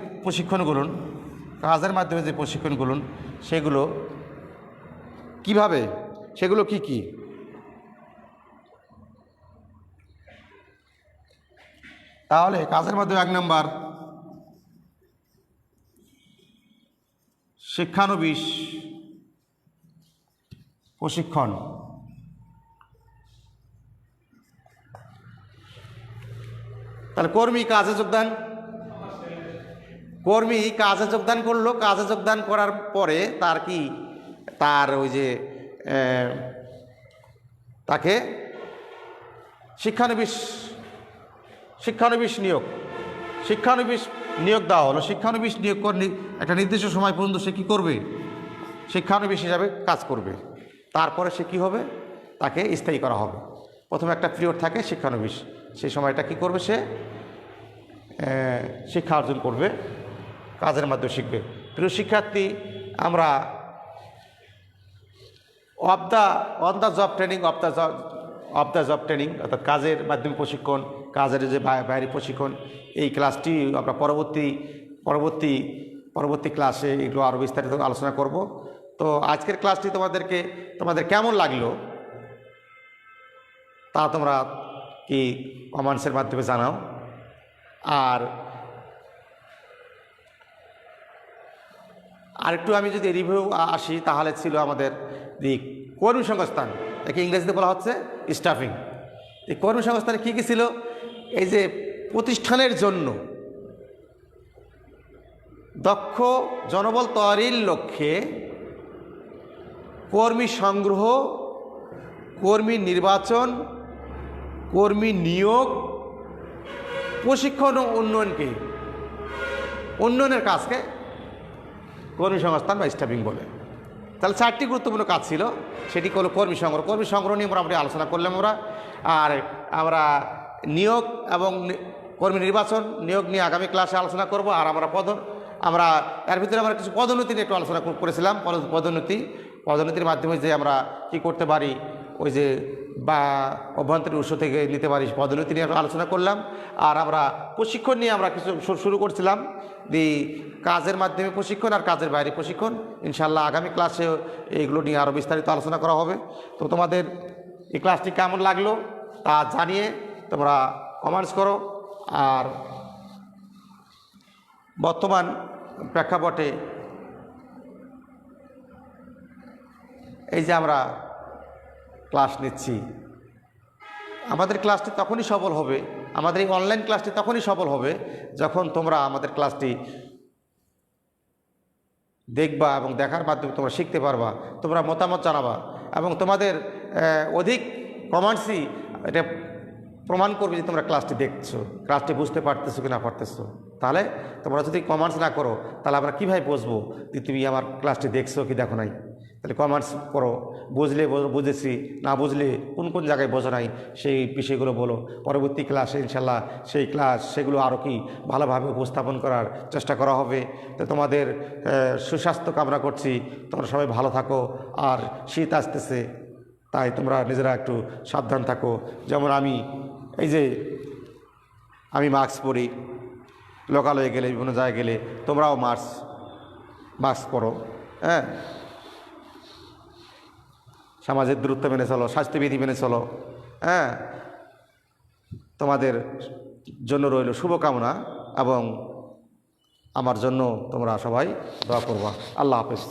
প্রশিক্ষণগুলো, সেগুলো কিভাবে, সেগুলো কি কি? তাহলে কাজের মাধ্যমে 1 নম্বর শিক্ষানবিশ প্রশিক্ষণ। তাহলে কর্মী কাজে যোগদান করলো, কাজে যোগদান করার পরে তার ওই যে তাকে শিক্ষানবিশ নিয়োগ দেওয়া হলো। শিক্ষানবিশ নিয়োগ করে একটা নির্দিষ্ট সময় পর্যন্ত সে কী করবে? শিক্ষানবিশ হিসাবে কাজ করবে। তারপরে সে কী হবে? তাকে স্থায়ী করা হবে। প্রথমে একটা পিরিয়ড থাকে শিক্ষানবিশ, সেই সময়টা কি করবে? সে শিক্ষা অর্জন করবে, কাজের মাধ্যমে শিখবে। প্রিয় শিক্ষার্থী, আমরা on the job training, of the job training অর্থাৎ কাজের মাধ্যমে প্রশিক্ষণ, কাজের যে বাইরে প্রশিক্ষণ, এই ক্লাসটি আমরা পরবর্তী ক্লাসে এগুলো আরও বিস্তারিত আলোচনা করব। তো আজকের ক্লাসটি তোমাদের কেমন লাগলো তা তোমরা কি কমেন্টসের মাধ্যমে জানাও। আর আরেকটু আমি যদি রিভিউ আসি তাহলে ছিল আমাদের কর্মসংস্থান, একে ইংরেজিতে বলা হচ্ছে স্টাফিং। এই কর্মসংস্থানে কী কী ছিল? এই যে প্রতিষ্ঠানের জন্য দক্ষ জনবল তৈরির লক্ষ্যে কর্মী সংগ্রহ, কর্মী নির্বাচন, কর্মী নিয়োগ, প্রশিক্ষণ ও উন্নয়নের কাজকে কর্মসংস্থান বা স্টাফিং বলে। তাহলে 4টি গুরুত্বপূর্ণ কাজ ছিল, সেটি হলো কর্মী সংগ্রহ। কর্মী সংগ্রহ নিয়ে মোটামুটি আলোচনা করলাম আর আমরা নিয়োগ এবং কর্মী নির্বাচন, নিয়োগ নিয়ে আগামী ক্লাসে আলোচনা করব। আর আমরা এর ভিতরে আমরা কিছু পদোন্নতি নিয়ে একটু আলোচনা করেছিলাম। পদোন্নতির মাধ্যমে যে আমরা কি করতে পারি, ওই যে বা অভ্যন্তরীণ উৎস থেকে নিতে পারি, পদোন্নতি নিয়ে আলোচনা করলাম। আর আমরা প্রশিক্ষণ নিয়ে আমরা কিছু শুরু করছিলাম, কাজের মাধ্যমে প্রশিক্ষণ আর কাজের বাইরে প্রশিক্ষণ। ইনশাআল্লাহ আগামী ক্লাসে এইগুলো নিয়ে আরও বিস্তারিত আলোচনা করা হবে। তো তোমাদের এই ক্লাসটি কেমন লাগলো তা জানিয়ে তোমরা কমেন্টস করো। আর বর্তমান প্রেক্ষাপটে এই যে আমরা ক্লাস নিচ্ছি, আমাদের ক্লাসটি তখনই সফল হবে, আমাদের এই অনলাইন ক্লাসটি তখনই সফল হবে যখন তোমরা আমাদের ক্লাসটি দেখবা এবং দেখার মাধ্যমে তোমরা শিখতে পারবা, তোমরা মতামত জানাবা এবং তোমাদের অধিক কমেন্টসই এটা প্রমাণ করবে যে তোমরা ক্লাসটি দেখছো, ক্লাসটি বুঝতে পারতেছো কি না পারতেছো। তাহলে তোমরা যদি কমেন্টস না করো তাহলে আমরা কীভাবে বুঝবো যে তুমি আমার ক্লাসটি দেখছো কি দেখো নাই। তাহলে কমেন্টস করো, বুঝলে বুঝেছি, না বুঝলে কোন কোন জায়গায় বোঝো নাই সেই বিষয়গুলো বলো। পরবর্তী ক্লাসে ইনশাল্লাহ সেগুলো আরও কি ভালোভাবে উপস্থাপন করার চেষ্টা করা হবে। তো তোমাদের সুস্বাস্থ্য কামনা করছি, তোমরা সবাই ভালো থাকো। আর শীত আসতেছে, তাই তোমরা নিজেরা একটু সাবধান থাকো। যেমন আমি মাস্ক পরি, লোকালয়ে গেলে, বিভিন্ন জায়গায় গেলে তোমরাও মাস্ক পরো। হ্যাঁ, সামাজিক দূরত্ব মেনে চলো, স্বাস্থ্যবিধি মেনে চলো। হ্যাঁ, তোমাদের জন্য রইল শুভকামনা এবং আমার জন্য তোমরা সবাই দোয়া করবা। আল্লাহ হাফেজ।